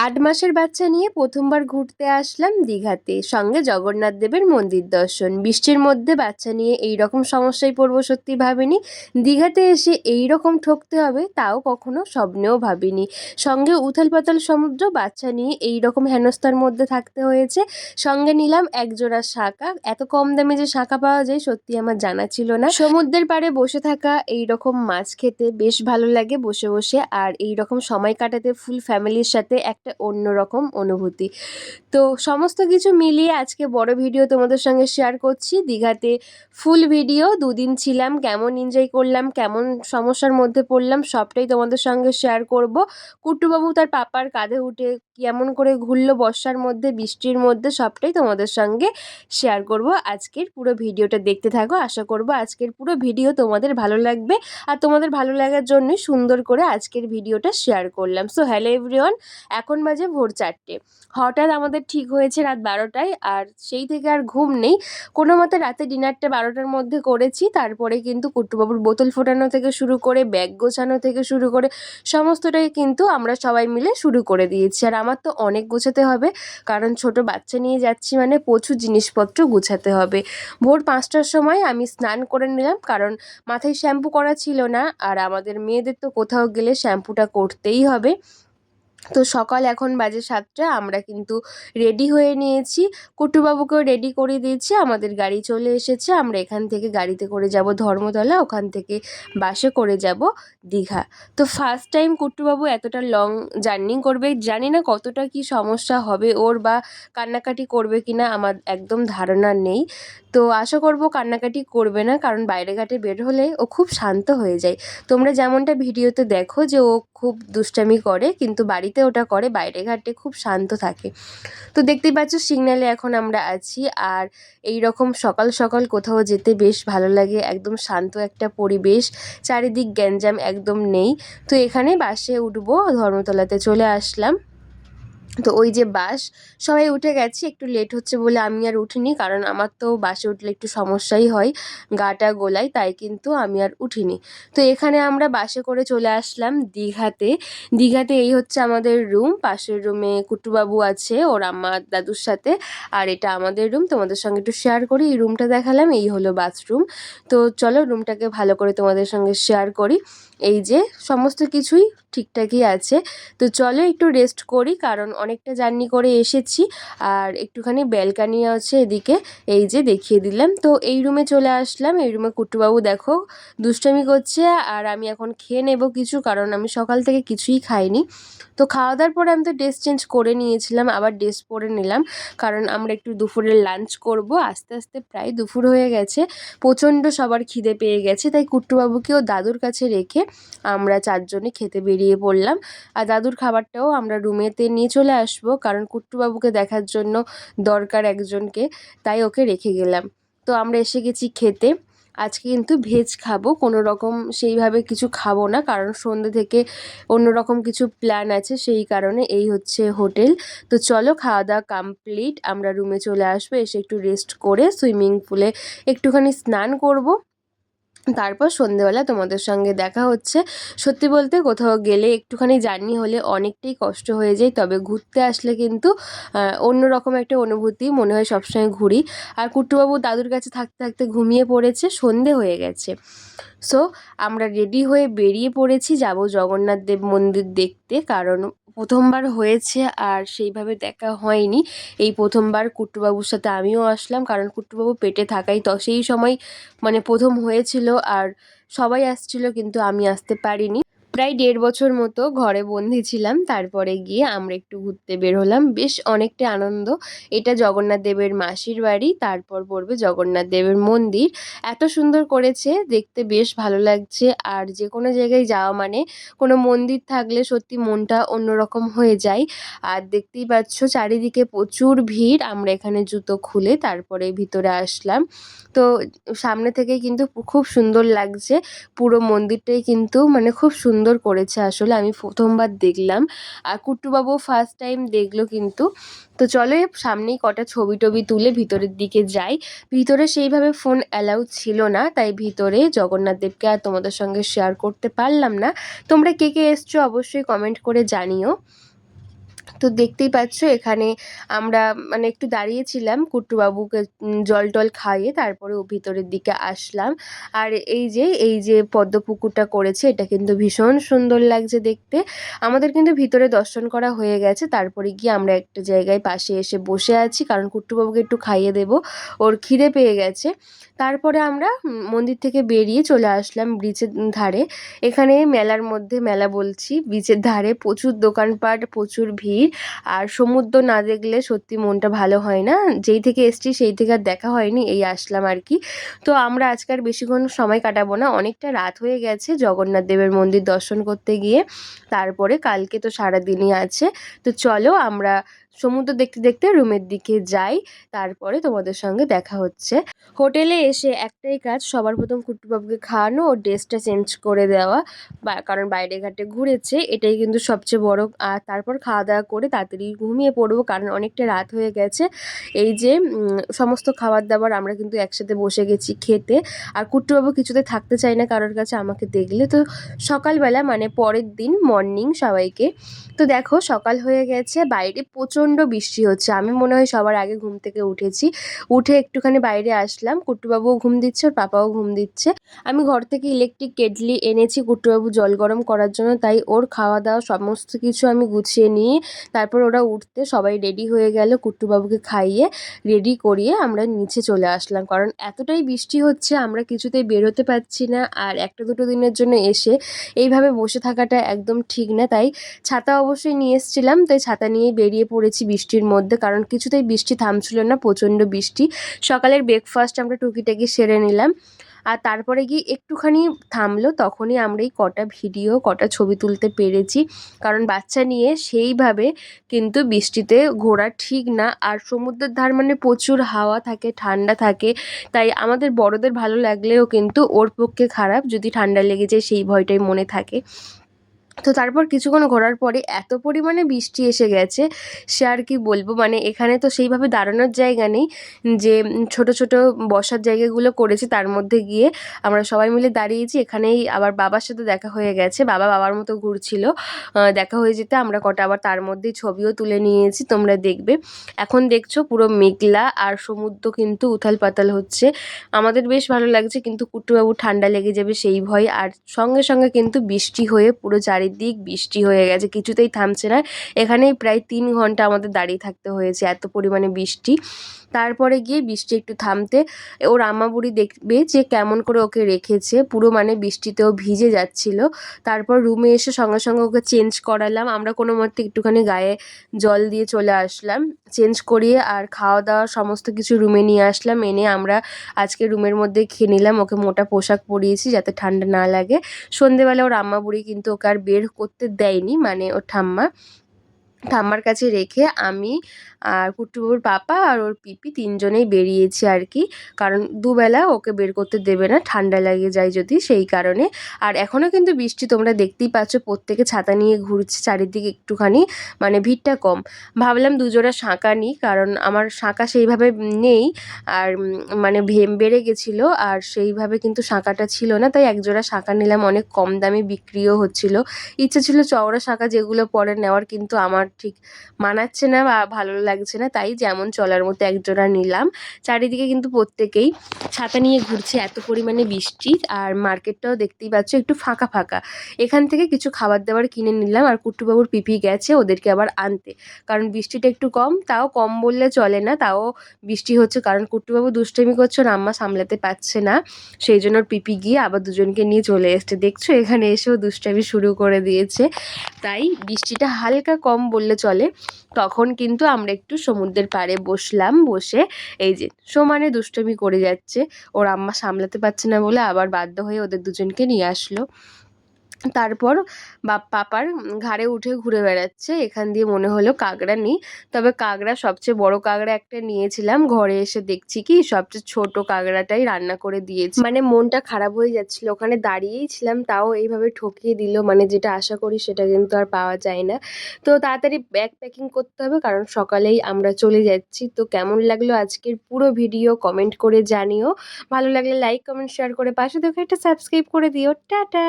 8 মাসের বাচ্চা নিয়ে প্রথমবার ঘুরতে আসলাম দীঘাতে, সঙ্গে জগন্নাথ দেবের মন্দির দর্শন। বৃষ্টির মধ্যে বাচ্চা নিয়ে এই রকম সমস্যায় পড়বো সত্যি ভাবিনি। দীঘাতে এসে এই রকম ঠকতে হবে তাও কখনো স্বপ্নেও ভাবিনি। সঙ্গে উথাল পাতাল সমুদ্র, বাচ্চা নিয়ে এই রকম হেনস্থার মধ্যে থাকতে হয়েছে। সঙ্গে নিলাম একজোড়া শাঁখা। এত কম দামে যে শাঁখা পাওয়া যায় সত্যি আমার জানা ছিল না। সমুদ্রের পাড়ে বসে থাকা, এই রকম মাছ খেতে বেশ ভালো লাগে বসে বসে, আর এই রকম সময় কাটাতে ফুল ফ্যামিলির সাথে একটা অন্যরকম অনুভূতি। তো সমস্ত কিছু মিলিয়ে আজকে বড় ভিডিও তোমাদের সঙ্গে শেয়ার করছি। দীঘাতে ফুল ভিডিও, 2 দিন ছিলাম, কেমন এনজয় করলাম, কেমন সমস্যার মধ্যে পড়লাম, সবটাই তোমাদের সঙ্গে শেয়ার করব। কুট্টুবাবু তার পাপার কাঁধে উঠে কেমন করে ঘুরলো বর্ষার মধ্যে, বৃষ্টির মধ্যে, সবটাই তোমাদের সঙ্গে শেয়ার করব। আজকের পুরো ভিডিওটা দেখতে থাকো। আশা করব আজকের পুরো ভিডিও তোমাদের ভালো লাগবে, আর তোমাদের ভালো লাগার জন্যই সুন্দর করে আজকের ভিডিওটা শেয়ার করলাম। সো হ্যালো এভরিওয়ান, এখন বাজে ভোর 4টে। হঠাৎ আমাদের ঠিক হয়েছে রাত 12টায়, আর সেই থেকে আর ঘুম নেই। কোনো মতে রাতে ডিনারটা 12টার মধ্যে করেছি। তারপরে কিন্তু কুট্টুবাবুর বোতল ফোটানো থেকে শুরু করে ব্যাগ গোছানো থেকে শুরু করে সমস্তটাই কিন্তু আমরা সবাই মিলে শুরু করে দিয়েছি। আর আমার তো অনেক গোছাতে হবে, কারণ ছোট বাচ্চা নিয়ে যাচ্ছি মানে প্রচুর জিনিসপত্র গোছাতে হবে। ভোর 5টার সময় আমি স্নান করে নিলাম, কারণ মাথায় শ্যাম্পু করা ছিল না, আর আমাদের মেয়েদের তো কোথাও গেলে শ্যাম্পুটা করতেই হবে। তো সকাল এখন বাজে 7টা, আমরা কিন্তু রেডি হয়ে নিয়েছি। কুট্টুবাবুকেও রেডি করে দিয়েছি, আমাদের গাড়ি চলে এসেছে। আমরা এখান থেকে গাড়িতে করে যাব ধর্মতলা, ওখান থেকে বাসে করে যাব দীঘা। তো ফার্স্ট টাইম কুট্টুবাবু এতটা লং জার্নি করবে, জানি না কতটা কি সমস্যা হবে ওর, বা কান্নাকাটি করবে কিনা আমার একদম ধারণা নেই। তো আশা করব কান্নাকাটি করবে না, কারণ বাইরে ঘাটে বের হলে ও খুব শান্ত হয়ে যায়। তোমরা যেমনটা ভিডিওতে দেখো যে ও খুব দুষ্টামি করে, কিন্তু বাড়িতে ওটা করে, বাইরে ঘাটে খুব শান্ত থাকে। তো দেখতেই পাচ্ছ সিগন্যালে এখন আমরা আছি। আর এই রকম সকাল সকাল কোথাও যেতে বেশ ভালো লাগে, একদম শান্ত একটা পরিবেশ, চারিদিক গ্যাঞ্জাম একদম নেই। তো এখানে বাসে উঠবো, ধর্মতলাতে চলে আসলাম। তো ওই যে বাস, সবাই উঠে গেছে, একটু লেট হচ্ছে বলে আমি আর উঠিনি, কারণ আমার তো বাসে উঠলে একটু সমস্যাই হয়, গাটা গোলাই, তাই কিন্তু আমি আর উঠিনি। তো এখানে আমরা বাসে করে চলে আসলাম দীঘাতে। দীঘাতে এই হচ্ছে আমাদের রুম, পাশের রুমে কুট্টুবাবু আছে ওর আম্মা দাদুর সাথে, আর এটা আমাদের রুম। তোমাদের সঙ্গে একটু শেয়ার করি, এই রুমটা দেখালাম, এই হলো বাথরুম। তো চলো রুমটাকে ভালো করে তোমাদের সঙ্গে শেয়ার করি। এই যে সমস্ত কিছুই ঠিকঠাকই আছে। তো চলো একটু রেস্ট করি, কারণ অনেকটা জার্নি করে এসেছি। আর একটুখানি ব্যালকানি আছে এদিকে, এই যে দেখিয়ে দিলাম। তো এই রুমে চলে আসলাম। এই রুমে কুট্টুবাবু দেখো দুষ্টামি করছে, আর আমি এখন খেয়ে নেব কিছু, কারণ আমি সকাল থেকে কিছুই খাইনি। তো খাওয়া দাওয়ার পরে আমি তো ড্রেস চেঞ্জ করে নিয়েছিলাম, আবার ড্রেস পরে নিলাম, কারণ আমরা একটু দুপুরের লাঞ্চ করব। আস্তে আস্তে প্রায় দুপুর হয়ে গেছে, প্রচণ্ড সবার খিদে পেয়ে গেছে, তাই কুট্টুবাবুকেও দাদুর কাছে রেখে আমরা 4জনে খেতে বেরিয়ে পড়লাম। আর দাদুর খাবারটাও আমরা রুমেতে নিয়ে চলে আসবো, কারণ কুট্টুবাবুকে দেখার জন্য দরকার একজনকে, তাই ওকে রেখে গেলাম। তো আমরা এসে গেছি খেতে। আজকে কিন্তু ভেজ খাবো, কোনো রকম সেইভাবে কিছু খাবো না, কারণ সন্ধ্যে থেকে অন্য রকম কিছু প্ল্যান আছে, সেই কারণে এই হচ্ছে হোটেল। তো চলো খাওয়া দাওয়া কমপ্লিট, আমরা রুমে চলে আসবো, এসে একটু রেস্ট করে সুইমিং পুলে একটুখানি স্নান করব। তারপর সন্ধেবেলা তোমাদের সঙ্গে দেখা হচ্ছে। সত্যি বলতে কোথাও গেলে একটুখানি জার্নি হলে অনেকটাই কষ্ট হয়ে যায়, তবে ঘুরতে আসলে কিন্তু অন্যরকম একটা অনুভূতি, মনে হয় সবসময় ঘুরি। আর কুট্টুবাবু দাদুর কাছে থাকতে থাকতে ঘুমিয়ে পড়েছে, সন্ধে হয়ে গেছে। সো আমরা রেডি হয়ে বেরিয়ে পড়েছি, যাব জগন্নাথ দেব মন্দির দেখতে, কারণ প্রথমবার হয়েছে আর সেইভাবে দেখা হয়নি। এই প্রথমবার কুট্টুবাবুর সাথে আমিও আসলাম, কারণ কুট্টুবাবু পেটে থাকাই তো সেই সময় মানে প্রথম হয়েছিল, আর সবাই আসছিল কিন্তু আমি আসতে পারিনি। প্রায় 1.5 বছর মতো ঘরে বন্দি ছিলাম, তারপরে গিয়ে আমরা একটু ঘুরতে বের হলাম, বেশ অনেকটা আনন্দ। এটা জগন্নাথ দেবের মাসির বাড়ি, তারপর পড়বে জগন্নাথ দেবের মন্দির। এত সুন্দর করেছে দেখতে, বেশ ভালো লাগছে। আর যে কোনো জায়গায় যাওয়া মানে কোনো মন্দির থাকলে সত্যি মনটা অন্যরকম হয়ে যায়। আর দেখতেই পাচ্ছ চারিদিকে প্রচুর ভিড়, আমরা এখানে জুতো খুলে তারপরে ভিতরে আসলাম। তো সামনে থেকে কিন্তু খুব সুন্দর লাগছে, পুরো মন্দিরটাই কিন্তু মানে খুব সুন্দর করেছে, আসলে আমি প্রথমবার দেখলাম, আর কুট্টুবাবু ফার্স্ট টাইম দেখলো কিন্তু। তো চলো সামনেই কটা ছবি টবি তুলে ভিতরের দিকে যাই। ভিতরে সেইভাবে ফোন অ্যালাউ ছিল না, তাই ভিতরে জগন্নাথ দেবকে আর তোমাদের সঙ্গে শেয়ার করতে পারলাম না। তোমরা কে কে এসছো অবশ্যই কমেন্ট করে জানিও। তো দেখতেই পাচ্ছ এখানে আমরা মানে একটু দাঁড়িয়েছিলাম কুট্টুবাবুকে জল টল খাইয়ে তারপরে ও ভিতরের দিকে আসলাম। আর এই যে পদ্ম পুকুরটা করেছে এটা কিন্তু ভীষণ সুন্দর লাগছে দেখতে। আমাদের কিন্তু ভিতরে দর্শন করা হয়ে গেছে, তারপরে গিয়ে আমরা একটা জায়গায় পাশে এসে বসে আছি কারণ কুট্টুবাবুকে একটু খাইয়ে দেব, ওর খিদে পেয়ে গেছে। তারপরে আমরা মন্দির থেকে বেরিয়ে চলে আসলাম ব্রিজের ধারে। এখানে মেলার মধ্যে, মেলা বলছি, বিচের ধারে প্রচুর দোকানপাট, প্রচুর ভিড়। আর সমুদ্র না দেখলে সত্যি মনটা ভালো হয় না। যেই থেকে এসছি সেই থেকে আর দেখা হয়নি, এই আসলাম আর কি। তো আমরা আজকে আর বেশিক্ষণ সময় কাটাবো না, অনেকটা রাত হয়ে গেছে জগন্নাথ দেবের মন্দির দর্শন করতে গিয়ে। তারপরে কালকে তো সারাদিনই আছে। তো চলো আমরা সমুদ্র দেখতে দেখতে রুমের দিকে যাই, তারপরে তোমাদের সঙ্গে দেখা হচ্ছে। হোটেলে এসে একটাই কাজ, সবার প্রথম কুট্টুবাবুকে খাওয়ানো, ওর ড্রেসটা চেঞ্জ করে দেওয়া, কারণ বাইরে ঘাটে ঘুরেছে, এটাই কিন্তু সবচেয়ে বড়। আর তারপর খাওয়া দাওয়া করে তাড়াতাড়ি ঘুমিয়ে পড়বো কারণ অনেকটা রাত হয়ে গেছে। এই যে সমস্ত খাবার দাবার আমরা কিন্তু একসাথে বসে গেছি খেতে। আর কুট্টুবাবু কিছুতে থাকতে চায় না কারোর কাছে আমাকে দেখলে। তো সকালবেলা মানে পরের দিন মর্নিং সবাইকে, তো দেখো সকাল হয়ে গেছে, বাইরে প্রচণ্ড বৃষ্টি হচ্ছে। আমি মনে হয় সবার আগে ঘুম থেকে উঠেছি, উঠে একটুখানি বাইরে আসলাম। কুট্টুবাবুও ঘুম দিচ্ছে, ওর পাপাও ঘুম দিচ্ছে। আমি ঘর থেকে ইলেকট্রিক কেটলি এনেছি কুট্টুবাবু জল গরম করার জন্য, তাই ওর খাওয়া দাওয়া সমস্ত কিছু আমি গুছিয়ে নিয়ে তারপর ওরা উঠতে সবাই রেডি হয়ে গেল। কুট্টুবাবুকে খাইয়ে রেডি করিয়ে আমরা নিচে চলে আসলাম কারণ এতটাই বৃষ্টি হচ্ছে আমরা কিছুতেই বেরোতে পারছি না। আর একটা দুটো দিনের জন্য এসে এইভাবে বসে থাকাটা একদম ঠিক না, তাই ছাতা অবশ্যই নিয়ে এসেছিলাম, তাই ছাতা নিয়েই বেরিয়ে পড়েছি বৃষ্টির মধ্যে কারণ কিছুতেই বৃষ্টি থামছিল না, প্রচণ্ড বৃষ্টি। সকালের ব্রেকফাস্ট আমরা টুকিটাকি সেরে নিলাম। আর তারপরে গিয়ে একটুখানি থামলো, তখনই আমরা এই কটা ভিডিও, কটা ছবি তুলতে পেরেছি। কারণ বাচ্চা নিয়ে সেইভাবে কিন্তু বৃষ্টিতে ঘোরা ঠিক না। আর সমুদ্রের ধার মানে প্রচুর হাওয়া থাকে, ঠান্ডা থাকে, তাই আমাদের বড়দের ভালো লাগলেও কিন্তু ওর পক্ষে খারাপ যদি ঠান্ডা লেগে যায়, সেই ভয়টাই মনে থাকে। তো তারপর কিছুক্ষণ ঘোরার পরে এত পরিমাণে বৃষ্টি এসে গেছে, সে আর কি বলবো। মানে এখানে তো সেইভাবে দাঁড়ানোর জায়গা নেই, যে ছোট ছোট বসার জায়গাগুলো করেছে তার মধ্যে গিয়ে আমরা সবাই মিলে দাঁড়িয়েছি। এখানেই আবার বাবার সাথে দেখা হয়ে গেছে, বাবা বাবার মতো ঘুরছিল, দেখা হয়ে যেতে আমরা কটা আবার তার মধ্যেই ছবিও তুলে নিয়েছি, তোমরা দেখবে। এখন দেখছো পুরো মেঘলা আর সমুদ্র কিন্তু উথাল পাতাল হচ্ছে। আমাদের বেশ ভালো লাগছে, কিন্তু কুট্টুবাবু ঠান্ডা লেগে যাবে সেই ভয়। আর সঙ্গে সঙ্গে কিন্তু বৃষ্টি হয়ে পুরো চারিদিক বৃষ্টি হয়ে গেছে, কিছুতেই থামছে না। এখানেই প্রায় 3 ঘন্টা আমাদের দাঁড়িয়ে থাকতে হয়েছে, এত পরিমাণে বৃষ্টি। তারপরে গিয়ে বৃষ্টি একটু থামতে ওর আম্মা-বুড়ি দেখবে যে কেমন করে ওকে রেখেছে, পুরো মানে বৃষ্টিতেও ভিজে যাচ্ছিল। তারপর রুমে এসে সঙ্গে সঙ্গে ওকে চেঞ্জ করালাম, আমরা কোনো মতে একটুখানি গায়ে জল দিয়ে চলে আসলাম, চেঞ্জ করিয়ে আর খাওয়া দাওয়া সমস্ত কিছু রুমে নিয়ে আসলাম, এনে আমরা আজকে রুমের মধ্যে খেয়ে নিলাম। ওকে মোটা পোশাক পরিয়েছি যাতে ঠান্ডা না লাগে। সন্ধেবেলা ওর আম্মা-বুড়ি কিন্তু ওকে আর বের করতে দেয়নি, মানে ওর ঠাম্মার কাছে রেখে আমি আর কুট্টুবাবুর পাপা আর ওর পিপি 3 জনেই বেরিয়েছি আর কি। কারণ দুবেলা ওকে বের করতে দেবে না, ঠান্ডা লেগে যায় যদি, সেই কারণে। আর এখনও কিন্তু বৃষ্টি তোমরা দেখতেই পাচ্ছ, প্রত্যেকে ছাতা নিয়ে ঘুরছে চারিদিকে, একটুখানি মানে ভিড়টা কম। ভাবলাম দুজোড়া শাঁকা নিই কারণ আমার শাঁকা সেইভাবে নেই, আর মানে বেড়ে গেছিলো, আর সেইভাবে কিন্তু শাঁকাটা ছিল না, তাই একজোড়া শাঁকা নিলাম, অনেক কম দামে বিক্রিও হচ্ছিল। ইচ্ছে ছিল চওড়া শাঁকা যেগুলো পরে নেওয়ার, কিন্তু আমার ঠিক মানাচ্ছে না বা ভালো লাগছে না, তাই যেমন চলার মতো একজোড়া নিলাম। চারিদিকে কিন্তু প্রত্যেকেই ছাতা নিয়ে ঘুরছে, এত পরিমাণে বৃষ্টি। আর মার্কেটটাও দেখতেই পাচ্ছ একটু ফাঁকা ফাঁকা। এখান থেকে কিছু খাবার দাবার কিনে নিলাম, আর কুট্টুবাবুর পিপি গেছে ওদেরকে আবার আনতে, কারণ বৃষ্টিটা একটু কম, তাও কম বললে চলে না, তাও বৃষ্টি হচ্ছে কারণ কুট্টুবাবু দুষ্টামি করছে, ওর আম্মা সামলাতে পারছে না, সেই জন্য ওর পিপি গিয়ে আবার দুজনকে নিয়ে চলে এসছে। দেখছো এখানে এসেও দুষ্টামি শুরু করে দিয়েছে। তাই বৃষ্টিটা হালকা কম বললে চলে, তখন কিন্তু আমরা একটু সমুদ্রের পাড়ে বসলাম, বসে এই যে সমানে দুষ্টুমি করে যাচ্ছে। ওর আম্মা সামলাতে পারছে না বলে আবার বাধ্য হয়ে ওদের দুজনকে নিয়ে আসলো। তারপর পাপার ঘাড়ে উঠে ঘুরে বেড়াচ্ছে, এখান দিয়ে মনে হলো কাঁকড়া নিই, তবে কাঁকড়া সবচেয়ে বড় কাঁকড়া একটা নিয়েছিলাম, ঘরে এসে দেখছি কি সবচেয়ে ছোট কাঁকড়াটাই রান্না করে দিয়েছি। মানে মনটা খারাপ হয়ে যাচ্ছিল, ওখানে দাঁড়িয়েই ছিলাম, তাও এইভাবে ঠকিয়ে দিল, মানে যেটা আশা করি সেটা কিন্তু আর পাওয়া যায় না। তো তাড়াতাড়ি ব্যাগ প্যাকিং করতে হবে কারণ সকালেই আমরা চলে যাচ্ছি। তো কেমন লাগলো আজকের পুরো ভিডিও কমেন্ট করে জানিও, ভালো লাগলে লাইক কমেন্ট শেয়ার করে পাশে দেখো একটা সাবস্ক্রাইব করে দিও। টাটা।